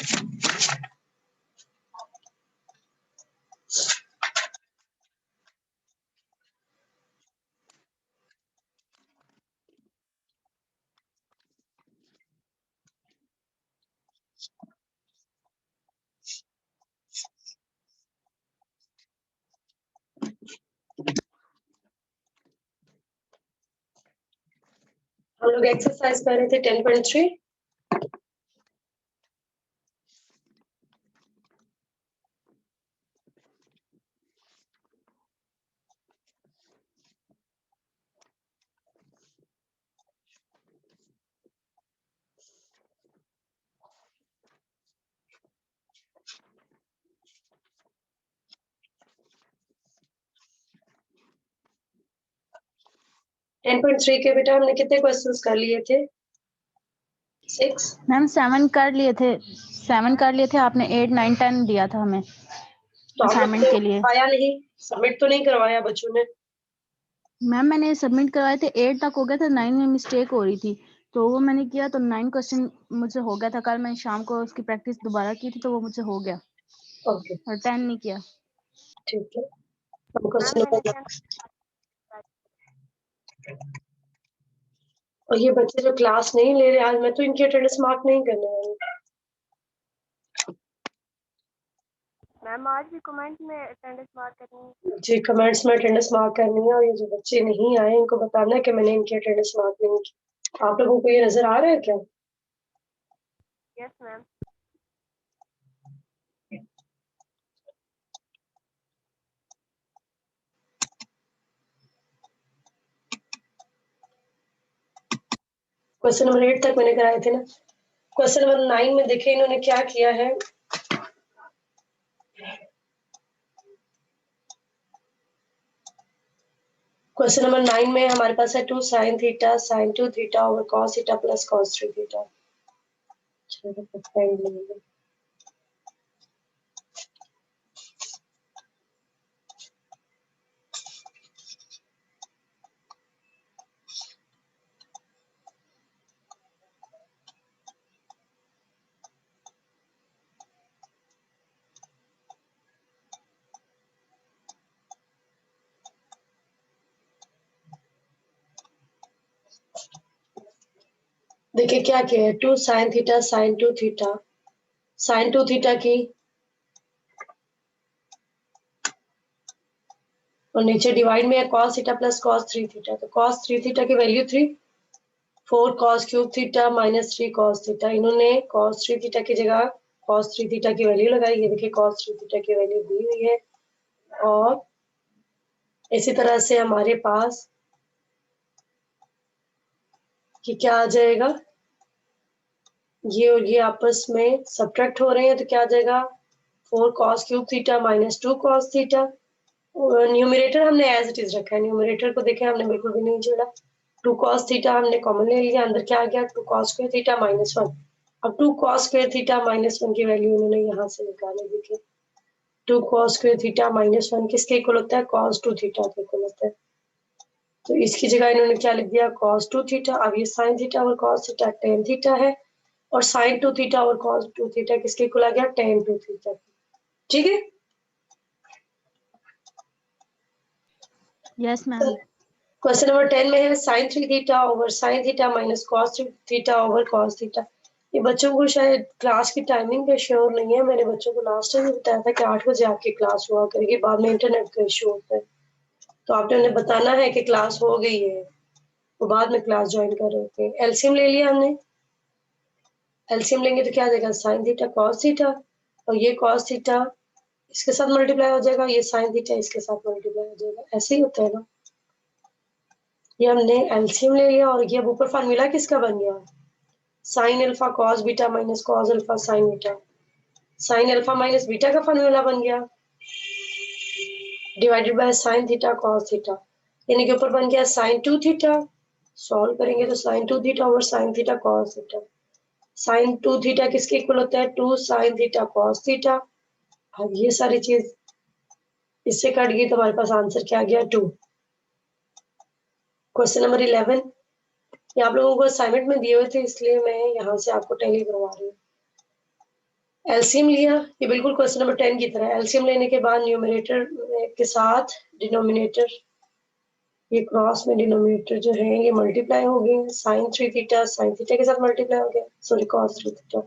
हम लोग एक्सरसाइज कर रहे थे 10.3। टेन पॉइंट थ्री के बेटा हमने कितने क्वेश्चंस कर लिए थे? 6 मैम 7 कर लिए थे, 7 कर लिए थे। आपने 8, 9, 10 दिया था हमें तो आप लोग असाइनमेंट के लिए। आया नहीं, सबमिट तो नहीं करवाया बच्चों ने? मैम मैंने सबमिट करवाए थे, 8 तक हो गया था, 9 में मिस्टेक हो रही थी तो वो मैंने किया तो 9 क्वेश्चन मुझसे हो गया था। कल मैं शाम को उसकी प्रैक्टिस दोबारा की थी तो वो मुझसे हो गया ओके और 10 नहीं किया। ठीक है, हम क्वेश्चन और ये बच्चे जो क्लास नहीं ले रहे आज, मैं तो इनकी अटेंडेंस मार्क नहीं करने वाली। मैम आज भी कमेंट में अटेंडेंस मार्क करनी है। जी कमेंट्स में अटेंडेंस मार्क करनी है और ये जो बच्चे नहीं आए इनको बताना है कि मैंने इनकी अटेंडेंस मार्क नहीं की। आप लोगों को ये नजर आ रहा है क्या? Yes ma'am. क्वेश्चन नंबर 8 तक मैंने कराए थे ना। क्वेश्चन नंबर 9 में देखे इन्होंने क्या किया है। क्वेश्चन नंबर 9 में हमारे पास है 2 sin theta sin 2 theta over cos theta plus cos 3 theta. देखिए क्या किया है, 2 sin theta sin 2 theta sin 2 theta की और नीचे डिवाइड में है cos theta plus cos 3 theta. तो cos 3 थीटा की value 3, 4 cos cube theta minus 3 cos theta. इन्होंने cos 3 थीटा की जगह cos 3 थीटा की वैल्यू लगाई। ये देखिए cos 3 थीटा की वैल्यू दी हुई है और इसी तरह से हमारे पास कि क्या आ जाएगा, ये और ये आपस में सब्ट्रैक्ट हो रहे हैं तो क्या आ जाएगा 4 cos cube theta minus 2 cos theta. Numerator हमने एज इट इज रखा है, न्यूमरेटर को देखें हमने बिल्कुल भी नहीं जोड़ा। 2 cos थीटा हमने कॉमन ले लिया, अंदर क्या आ गया 2 cos स्क्वायर थीटा माइनस 1। अब 2 cos स्क्वायर थीटा माइनस 1 की वैल्यू उन्होंने यहाँ से निकाली। देखिए 2 cos स्क्वायर थीटा माइनस 1 किसके इक्वल होता है, cos 2 थीटा के इक्वल होता है। तो इसकी जगह इन्होंने क्या लिख दिया cos 2 थीटा। अब ये sin थीटा और cos थीटा tan थीटा है और sin 2 थीटा और cos 2 थीटा किसके इक्वल आ गया tan 2 थीटा। ठीक है, यस मैम। क्वेश्चन नंबर 10 में है sin 3 theta over sin theta minus cos 3 theta over cos theta. ये बच्चों को शायद क्लास की टाइमिंग का श्योर नहीं है। मैंने बच्चों को लास्ट टाइम बताया था कि 8 बजे आपकी क्लास हुआ करेगी, बाद में इंटरनेट का इशू होता है तो आपने उन्हें बताना है कि क्लास हो गई है। वो बाद में क्लास ज्वाइन कर रहे थे। एलसीएम ले लिया हमने, एलसीएम लेंगे तो क्या आ जाएगा sin थीटा cos थीटा और ये cos थीटा इसके साथ मल्टीप्लाई हो जाएगा, ये sin थीटा इसके साथ मल्टीप्लाई हो जाएगा। ऐसे ही होता है ना। ये हमने एलसीएम ले लिया और ये अब ऊपर फार्मूला किसका बन गया, sin alpha cos beta minus cos alpha sin beta. sin alpha minus beta का फार्मूला बन गया divided by sin theta cos theta, यानी कि ऊपर बन गया sin 2 थीटा। सॉल्व करेंगे तो sin 2 theta over sin theta cos theta. sin 2 theta किसके इक्वल होता है 2 sin थीटा cos थीटा। अब ये सारी चीज इससे कट गई तो हमारे पास आंसर क्या आ गया 2। क्वेश्चन नंबर 11 ये आप लोगों को असाइनमेंट में दिए हुए थे इसलिए मैं यहाँ से आपको टैली करवा रही हूँ। एलसीएम लिया, ये बिल्कुल क्वेश्चन नंबर 10 की तरह। एलसीएम लेने के बाद न्यूमरेटर के साथ डिनोमिनेटर, ये क्रॉस में डिनोमिनेटर जो है ये मल्टीप्लाई हो गए, साइन 3 थीटा साइन थीटा के साथ मल्टीप्लाई हो गया, सॉरी कॉस 3 थीटा,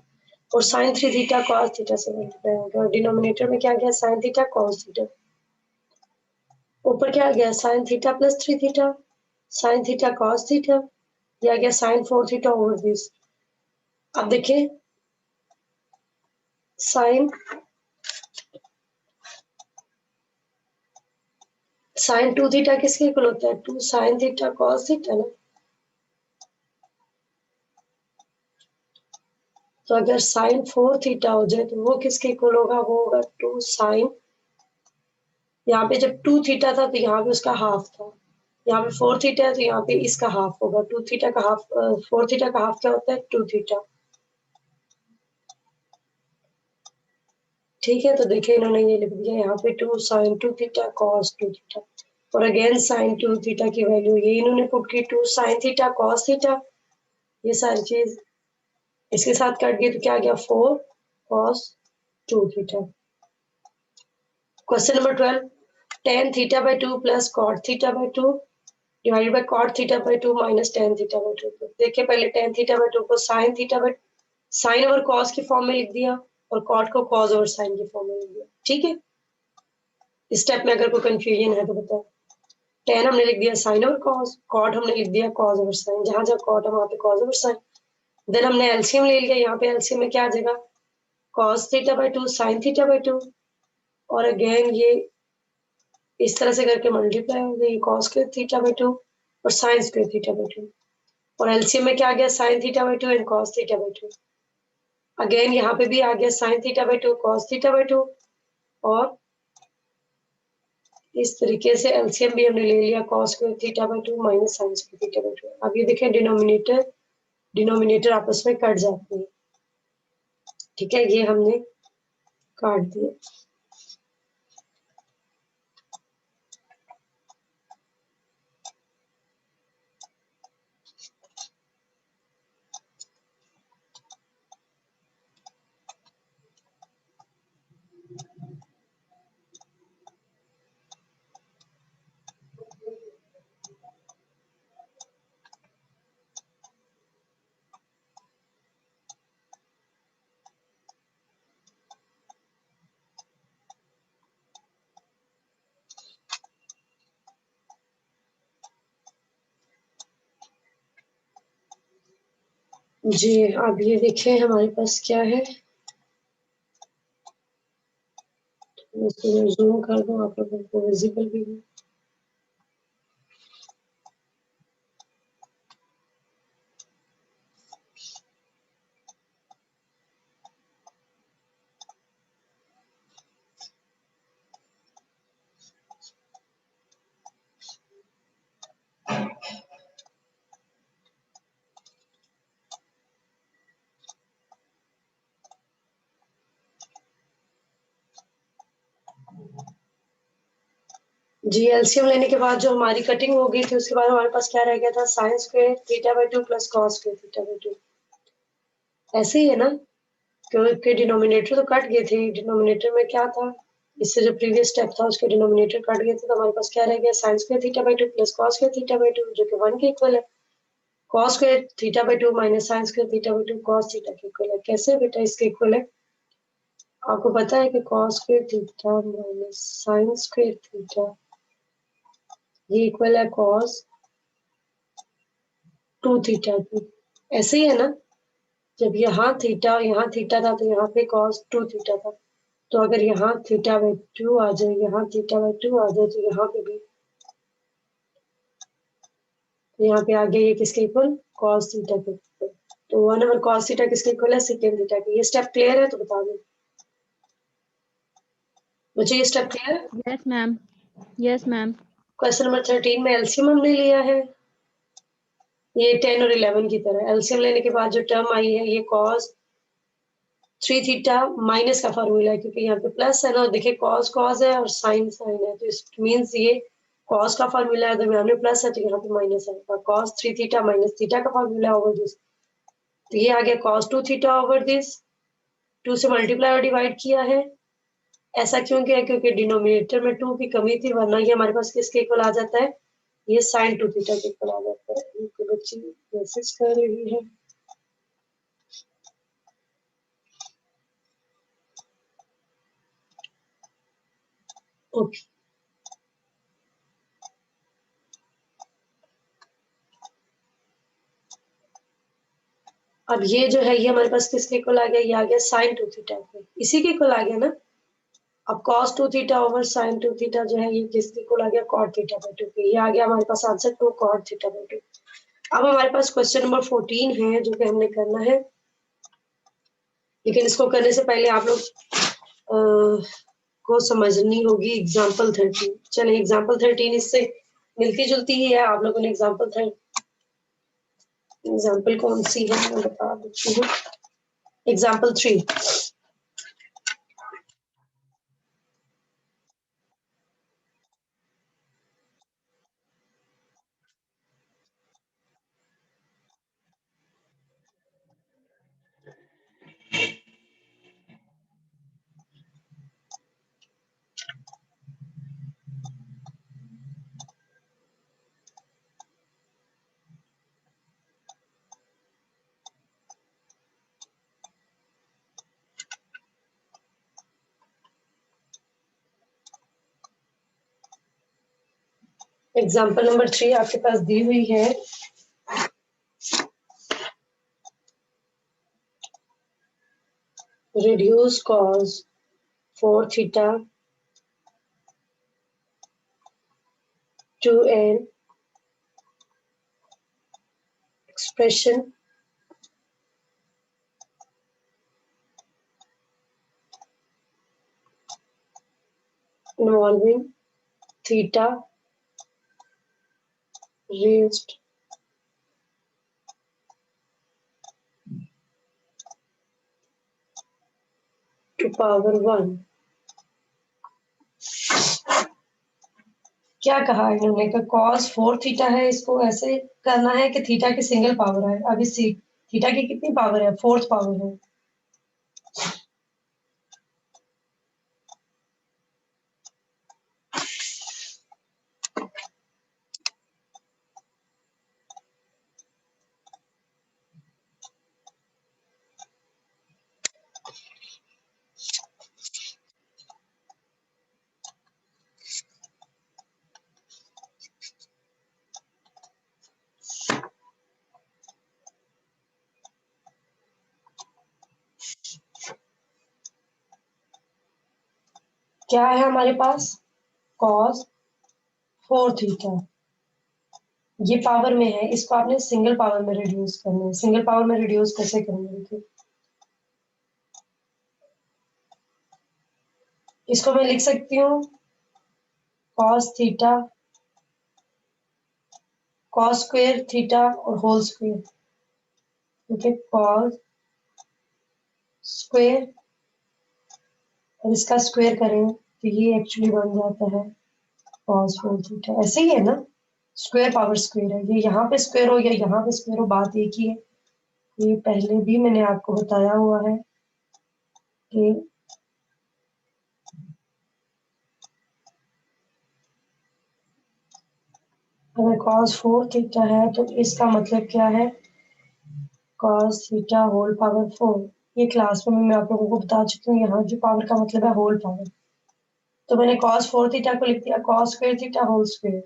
और साइन 3 थीटा कॉस थीटा से मल्टीप्लाई हो गया, और डिनोमिनेटर में क्या गया साइन थीटा कॉस थीटा, ऊपर क्या गया sine theta plus 3 theta sine theta cos theta, या गया साइन 4 थीटा ओवर दिस। अब देखिए साइन साइन 2 थीटा किसके इक्वल होता है, 2 साइन थीटा कॉस थीटा ना। तो अगर साइन 4 थीटा हो जाए तो वो किसके इक्वल होगा, वो होगा 2 साइन, यहाँ पे जब 2 थीटा था तो यहाँ पे उसका हाफ था, यहाँ पे 4 थीटा है तो यहाँ पे इसका हाफ होगा, 2 थीटा का हाफ 4 थीटा का हाफ क्या होता है 2 थीटा। ठीक है, तो देखिए इन्होंने ये लिख दिया यहाँ पे 2 साइन 2 थीटा कॉस 2 थीटा, और अगेन साइन 2 थीटा की वैल्यू ये इन्होंने पुट की 2 साइन थीटा कॉस थीटा, ये सारी चीज इसके साथ कट गई तो क्या गया 4 cos 2 theta. Question number 12, tan theta by 2 plus cot theta by 2 divided by cot theta by 2 minus tan theta by 2। देखिए पहले tan थीटा बाय 2 को sin theta by sin over cos की फॉर्म में लिख दिया, और cot को cos over sin की फॉर्म में लिख दिया। ठीक है, इस स्टेप में अगर कोई कंफ्यूजन है तो बताओ। tan हमने लिख दिया sin ओवर cos, cot हमने लिख दिया cos ओवर sin, जहां जहां cot है वहां पे cos ओवर sin। देन हमने एलसीएम ले लिया, यहाँ पे एलसीएम में क्या आ जाएगा cos theta by 2 sin theta by 2, और अगेन ये इस तरह से करके मल्टीप्लाई हो गई cos स्क्वायर थीटा बाय 2 और sin स्क्वायर थीटा बाय 2, और एलसीएम में क्या आ गया sin theta by 2 and cos theta by 2। Again यहाँ पे भी आ गया sin theta by 2 cos theta by 2, और इस तरीके से एलसीएम भी हमने ले लिया cos square theta by 2 minus sin square theta by 2। अब ये देखें डिनोमिनेटर डिनोमिनेटर आपस में कट जाते हैं। ठीक है, ये हमने काट दिया। जी अब ये देखें हमारे पास क्या है, इसको जूम कर दूं आप लोगों को विजिबल भी है। जी एलसीएम लेने के बाद जो हमारी कटिंग हो गई थी उसके बाद हमारे पास क्या रह गया था sign square theta by 2 plus cos square theta by 2। ऐसे ही है ना, क्योंकि डिनोमिनेटर तो कट गए थे, डिनोमिनेटर में क्या था, इससे जो प्रीवियस स्टेप था उसके डिनोमिनेटर कट गए थे, तो हमारे पास क्या रह गया sign square theta by 2 plus cos square theta by 2 जो कि 1 के इक्वल है, cos square theta by 2 minus sign square theta by 2 cos theta के इक्वल है। कैसे बेटा इसके इक्वल है, आपको पता है कि cos square theta minus sign square theta ये इक्वल है कॉस 2 थीटा की। ऐसे ही है ना, जब यहाँ थीटा और यहाँ थीटा था तो यहाँ पे cos 2 थीटा था, तो अगर यहाँ थीटा बाय 2 आ जाए, यहाँ थीटा बाय 2 आ जाए, तो यहाँ पे भी, तो यहाँ पे आगे ये किसके इक्वल cos थीटा के इक्वल, तो 1 ओवर cos थीटा किसके इक्वल है सेकेंड थीटा के। ये स्टेप क्लियर है तो बता दो मुझे, ये स्टेप क्लियर है। Yes ma'am, yes ma'am. Question number 13 में एलसीएम हमने लिया है, ये 10 और 11 की तरह। एलसीएम लेने के बाद जो टर्म आई है ये cos 3 थीटा माइनस का फॉर्मूला है, क्योंकि यहाँ पे प्लस है ना, देखिए cos cos है और sin sin है, तो इट मींस ये cos का फॉर्मूला है, दरमियान में प्लस है तो यहाँ पे माइनस है, और cos 3 थीटा माइनस थीटा का फॉर्मूला ओवर दिस, तो ये आ गया cos 2 थीटा ओवर दिस, 2 से मल्टीप्लाई और डिवाइड किया है। ऐसा क्यों किया? क्योंकि डिनोमिनेटर में 2 की कमी थी, वरना ये हमारे पास किसके इक्वल आ जाता है? ये sin 2 थीटा के इक्वल आ जाता है। ये बच्ची मैसेज कर रही है। ओके, अब ये जो है ये हमारे पास किसके इक्वल आ गया? ये आ गया sin 2 थीटा के, इसी के इक्वल आ गया ना। अब cos 2 theta over sin 2 theta जो है ये किसके इक्वल आ गया? cot थीटा बाई 2 के। ये आ गया हमारे पास आंसर 2 cot थीटा बाई 2। अब हमारे पास क्वेश्चन नंबर 14 है जो कि हमने करना है, लेकिन इसको करने से पहले आप लोग को समझनी होगी एग्जाम्पल 13। चलिए एग्जाम्पल 13 इससे मिलती जुलती ही है। आप लोगों ने एग्जाम्पल कौन सी है मैं बता देती हूँ। एग्जाम्पल 3। एग्जाम्पल नंबर 3 आपके पास दी हुई है। reduce cos 4 theta to an expression involving theta raised to power 1। क्या कहा इन्होंने कि cos 4 थीटा है, इसको ऐसे करना है कि थीटा की सिंगल पावर है। अब इस थीटा की कितनी पावर है? 4th पावर है। क्या है हमारे पास? cos 4 थीटा, ये पावर में है, इसको आपने सिंगल पावर में रिड्यूस करना है। सिंगल पावर में रिड्यूस कैसे करेंगे? देखिए इसको मैं लिख सकती हूँ cos theta cos square theta और होल स्क्वायर। ठीक है, cos स्क्वायर और इसका स्क्वायर करें तो ये एक्चुअली बन जाता है cos 4 थीटा। ऐसे ही है ना, स्क्वायर पावर स्क्वायर है। ये यहाँ पे स्क्वायर हो या यहाँ पे स्क्वायर हो, बात एक ही है। ये पहले भी मैंने आपको बताया हुआ है कि अगर cos 4 थीटा है तो इसका मतलब क्या है? cos theta whole power 4। ये क्लास में मैं आप लोगों को बता चुकी हूँ, यहाँ की पावर का मतलब है होल पावर। तो मैंने cos 4 थीटा को लिख दिया cos square theta whole square.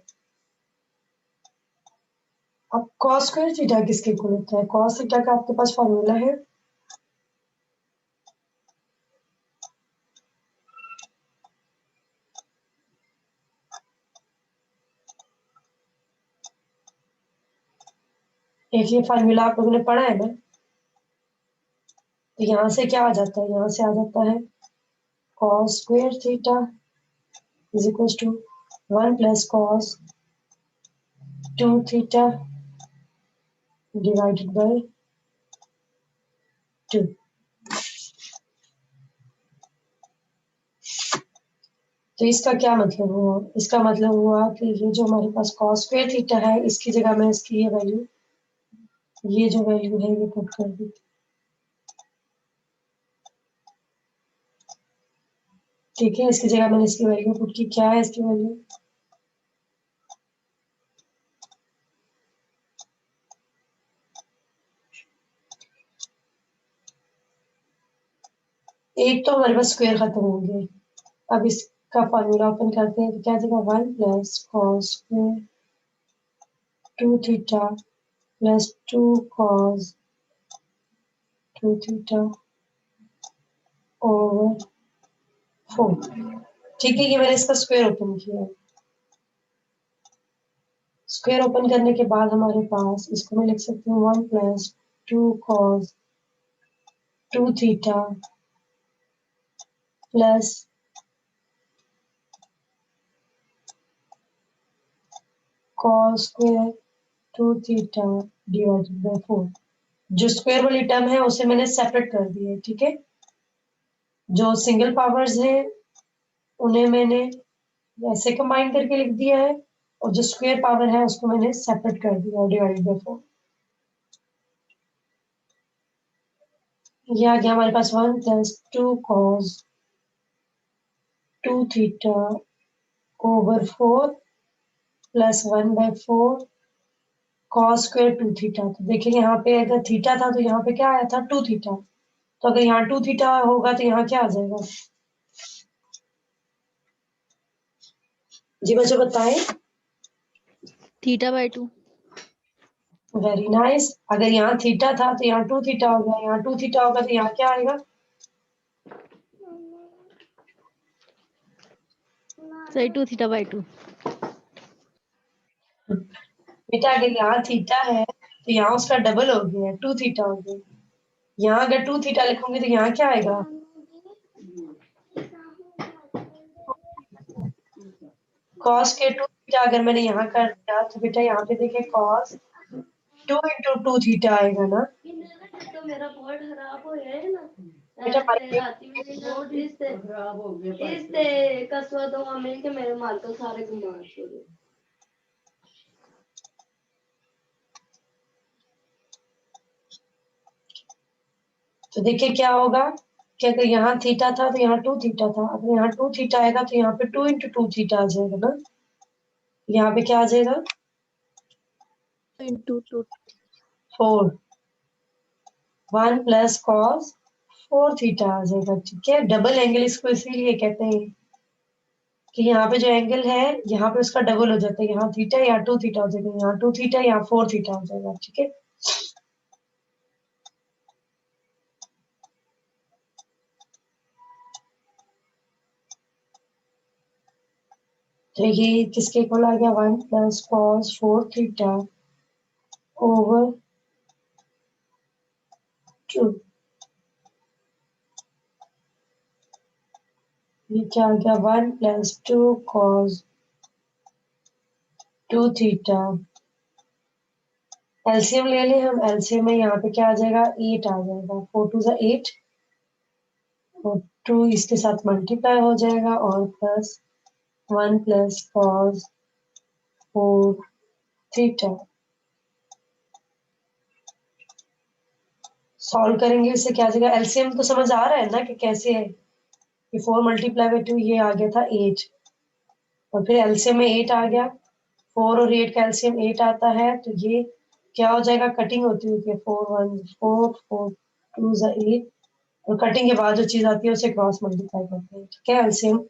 अब cos स्क्वायर थीटा किसके इक्वल होता है? cos थीटा का आपके पास फॉर्मूला है, एक ये फार्मूला आप लोगों ने पढ़ा है ना। तो यहाँ से क्या आ जाता है? यहाँ से आ जाता है cos square theta is equal to 1 plus cos 2 theta divided by 2। तो इसका क्या मतलब हुआ? इसका मतलब हुआ कि ये जो हमारे पास cos स्क्वायर थीटा है, इसकी जगह मैं इसकी ये वैल्यू, ये जो वैल्यू है ये पुट कर दी। ठीक है, इसकी जगह मैंने इसकी वैल्यू पुट की। क्या है इसकी वैल्यू? एक तो हमारे पास स्क्वायर खत्म हो गया। अब इसका फॉर्मूला ओपन करते हैं तो क्या देगा? 1 plus cos square 2 theta plus 2 cos 2 theta over 4। ठीक है, ये मैंने इसका स्क्वायर ओपन किया। स्क्वायर ओपन करने के बाद हमारे पास इसको मैं लिख सकती हूँ 1 plus 2 cos 2 theta plus cos square 2 theta divided bye 4। जो स्क्वायर वाली टर्म है उसे मैंने सेपरेट कर दिया है। ठीक है, जो सिंगल पावर्स हैं उन्हें मैंने ऐसे कंबाइन करके लिख दिया है, और जो स्क्वायर पावर है उसको मैंने सेपरेट कर दिया डिवाइडेड बाय 4। ये आ गया हमारे पास 1 plus 2 cos 2 theta over 4 plus 1 by 4 cos square 2 theta. तो देखिए यहाँ पे अगर थीटा था तो यहाँ पे क्या आया था? 2 थीटा। तो अगर यहाँ 2 थीटा होगा तो यहाँ क्या आ जाएगा? जी बच्चों बताएं। Theta by 2। Very nice. अगर यहाँ थीटा था तो यहाँ 2 थीटा हो गया। यहाँ 2 थीटा होगा तो यहाँ क्या आएगा? सही 2 थीटा बाय 2। बेटा अगर यहाँ थीटा है तो यहाँ उसका डबल हो गया, 2 थीटा हो गया। यहाँ अगर 2 थीटा लिखोगे तो यहाँ क्या आएगा? कॉस के 2 थीटा अगर मैंने यहाँ कर दिया तो बेटा यहाँ पे देखिए कॉस 2 इंटू 2 थीटा आएगा ना। तो मेरा बोर्ड खराब हो गया है ना। बेटा ऐसे राती में बोर्ड इससे खराब हो गया। इससे कसवा दो मिल के मेरे माल को सारे घुमा छोड़े। तो देखिए क्या होगा कि अगर यहाँ थीटा था तो यहाँ 2 थीटा था। अगर यहाँ 2 थीटा आएगा तो यहाँ पे 2 इंटू 2 थीटा आ जाएगा ना। यहाँ पे क्या आ जाएगा? इंटू 2। 4 1 प्लस कॉस 4 थीटा आ जाएगा। ठीक है, डबल एंगल इसको इसीलिए कहते हैं कि यहाँ पे जो एंगल है यहाँ पे उसका डबल हो जाता है। यहाँ थीटा यहाँ 2 थीटा हो जाएगा, यहाँ 2 थीटा यहाँ 4 थीटा हो जाएगा। ठीक है, तो ये किसके इक्वल आ गया? 1 प्लस कॉस 4 थीटा ओवर 2। ये क्या आ गया? 1 प्लस 2 कॉस 2 थीटा। एलसीएम ले लें हम। एलसीएम में यहाँ पे क्या आ जाएगा? 8 आ जाएगा। 4 2 8 और 2 इसके साथ मल्टीप्लाई हो जाएगा और plus 1 plus cos 4 theta. Solve करेंगे इससे क्या आ जाएगा? एलसीएम तो समझ आ रहा है ना कि कैसे है? ये 4 मल्टीप्लाई बाय 2 ये आ गया था 8, और फिर एलसीएम में 8 आ गया। 4 और 8 का एलसीएम 8 आता है, तो ये क्या हो जाएगा? कटिंग होती होती है। 4 1 4 4 2 8, और कटिंग के बाद जो चीज आती है उसे क्रॉस मल्टीप्लाई करते हैं। ठीक है, एलसीएम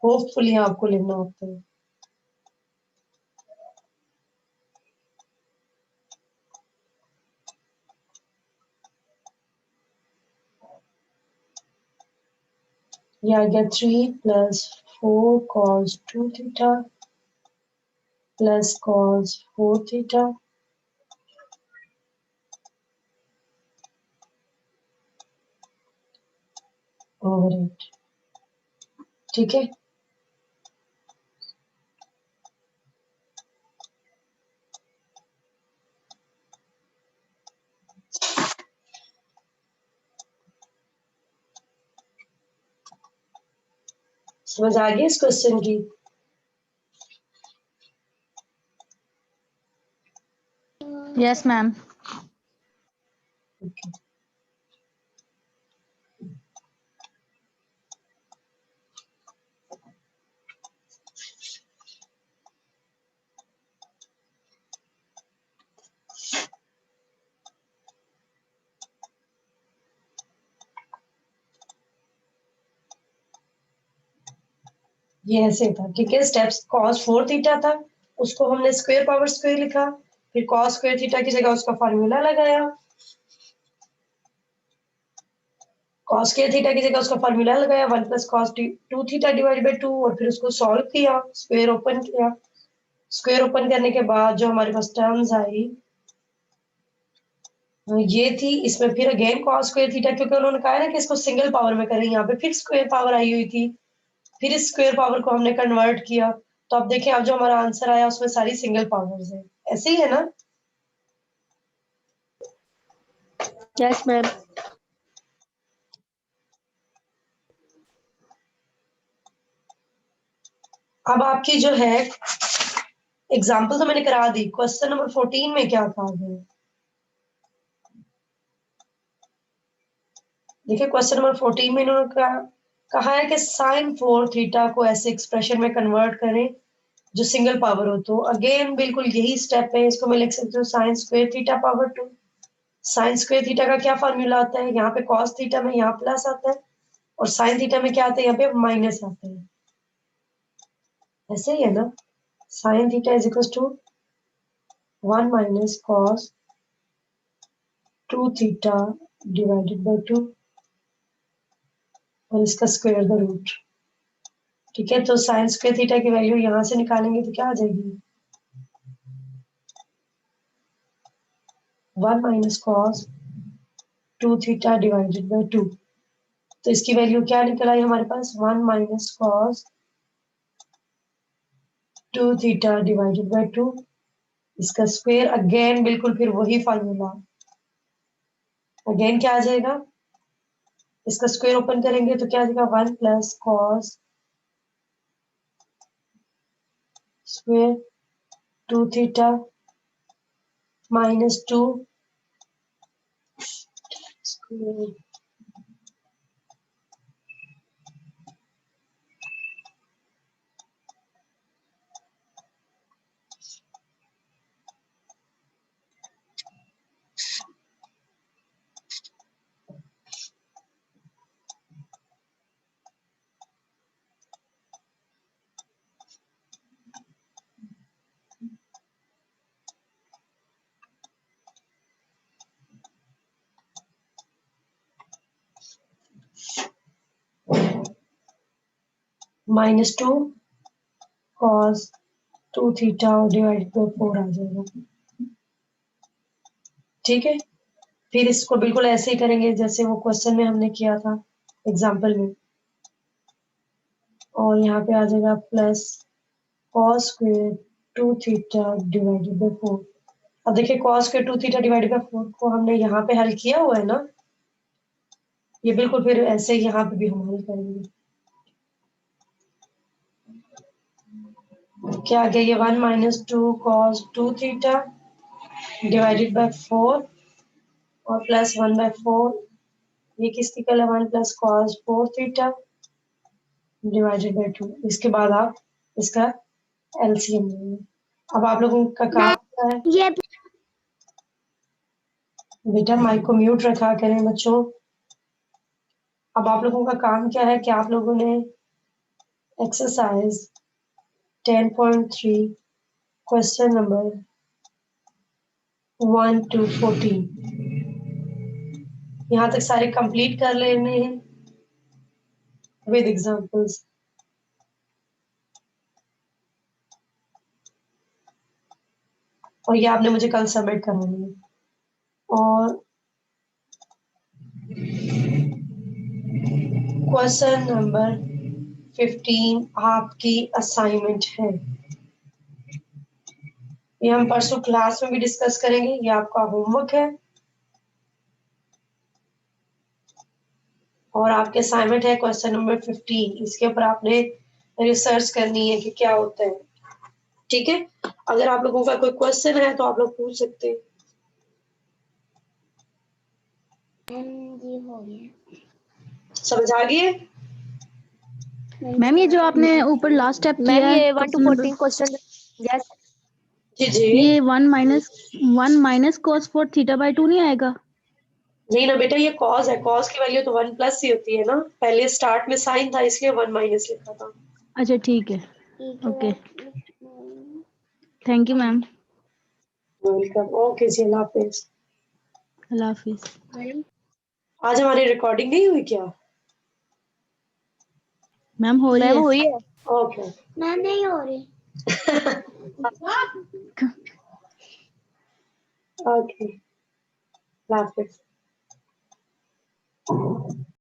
होपफुली आपको लेना होता है। ये आ गया 3 plus 4 cos 2 theta plus cos 4 theta over 8। ठीक है, समझ आ गई इस क्वेश्चन की? Yes ma'am. ये ऐसे था, ठीक है। स्टेप्स cos 4 थीटा था, उसको हमने स्क्वायर पावर स्क्वायर लिखा, फिर cos स्क्वायर थीटा की जगह उसका फार्मूला लगाया, cos स्क्वायर थीटा की जगह उसका फार्मूला लगाया 1 plus cos 2 theta divide by 2, और फिर उसको सॉल्व किया, स्क्वायर ओपन किया। स्क्वायर ओपन करने के बाद जो हमारे पास टर्म्स आई ये थी, इसमें फिर अगेन cos स्क्वायर थीटा, क्योंकि उन्होंने कहा है ना कि इसको सिंगल पावर में करें, यहाँ पे फिर स्क्वायर पावर आई हुई थी, फिर इस स्क्वायर पावर को हमने कन्वर्ट किया। तो अब देखें, अब जो हमारा आंसर आया उसमें सारी सिंगल पावर्स है, ऐसे ही है ना। Yes ma'am. अब आपकी जो है एग्जाम्पल तो मैंने करा दी, क्वेश्चन नंबर 14 में क्या कहा गया, देखिए क्वेश्चन नंबर 14 में इन्होंने कहा है कि साइन 4 थीटा को ऐसे एक्सप्रेशन में कन्वर्ट करें जो सिंगल पावर हो। तो अगेन बिल्कुल यही स्टेप है, इसको मैं लिख सकती हूँ sign square theta power 2। Sign square theta का क्या फॉर्मूला आता है, यहाँ पे cos थीटा में यहाँ प्लस आता है, और साइन थीटा में क्या आता है, यहाँ पे माइनस आता है, ऐसे ही है ना। Sine theta is equal to 1 minus cos 2 theta divided by 2, और इसका स्क्वायर द रूट, ठीक है। तो साइन स्क्वायर थीटा की वैल्यू यहां से निकालेंगे तो क्या आ जाएगी, 1 minus cos 2 theta divided by 2। तो इसकी वैल्यू क्या निकल आई हमारे पास, 1 minus cos 2 theta divided by 2, इसका स्क्वायर, अगेन बिल्कुल फिर वही फार्मूला, अगेन क्या आ जाएगा, इसका स्क्वायर ओपन करेंगे तो क्या आ जाएगा, 1 plus cos square 2 theta minus 2 square. Minus 2 cos 2 theta divided bye 4 आ जाएगा, ठीक है। फिर इसको बिल्कुल ऐसे ही करेंगे जैसे वो क्वेश्चन में हमने किया था एग्जाम्पल में, और यहाँ पे आ जाएगा plus cos square 2 theta divided bye 4। अब देखिए cos square 2 theta divided bye 4 को हमने यहाँ पे हल किया हुआ है ना, ये बिल्कुल फिर ऐसे ही यहाँ पे भी हम हल करेंगे। क्या आ गया, ये 1 minus 2 cos 2 theta divided bye 4 और प्लस 1 बाय 4, ये किसकी कल है, 1 plus cos 4 theta divided by 2। इसके बाद आप इसका एलसीएम लेंगे। अब आप लोगों का काम क्या है, ये बेटा माइक को म्यूट रखा करें बच्चों। अब आप लोगों का काम क्या है कि आप लोगों ने एक्सरसाइज 10.3 क्वेश्चन नंबर 1 to 14 यहाँ तक सारे कंप्लीट कर लेने हैं विद एग्जांपल्स। और ये आपने मुझे कल सबमिट करानी है। और क्वेश्चन नंबर 15 आपकी असाइनमेंट है, ये हम परसों क्लास में भी डिस्कस करेंगे, ये आपका होमवर्क है। और आपके असाइनमेंट है क्वेश्चन नंबर 15, इसके ऊपर आपने रिसर्च करनी है कि क्या होता है, ठीक है। अगर आप लोगों का कोई क्वेश्चन है तो आप लोग पूछ सकते हैं। जी हो गया समझ आ गई है? मैम ये जो आपने ऊपर लास्ट स्टेप मैम। किया है ये 1 to question number, 14 question. Yes जी जी। ये 1 माइनस cos 4 थीटा बाय 2 नहीं आएगा? नहीं ना बेटा, ये कॉस है, कॉस की वैल्यू तो 1 प्लस ही होती है ना, पहले स्टार्ट में साइन था इसलिए 1 माइनस लिखा था। अच्छा ठीक है, ठीक ओके, है। Thank you ma'am, welcome. Okay जी, अल्लाह हाफिज। अल्लाह हाफिज। आज हमारी रिकॉर्डिंग नहीं हुई क्या? मैम हो रही है। हुई है। ओके। मैं नहीं हो रही। ओके, अल्लाह हाफिज।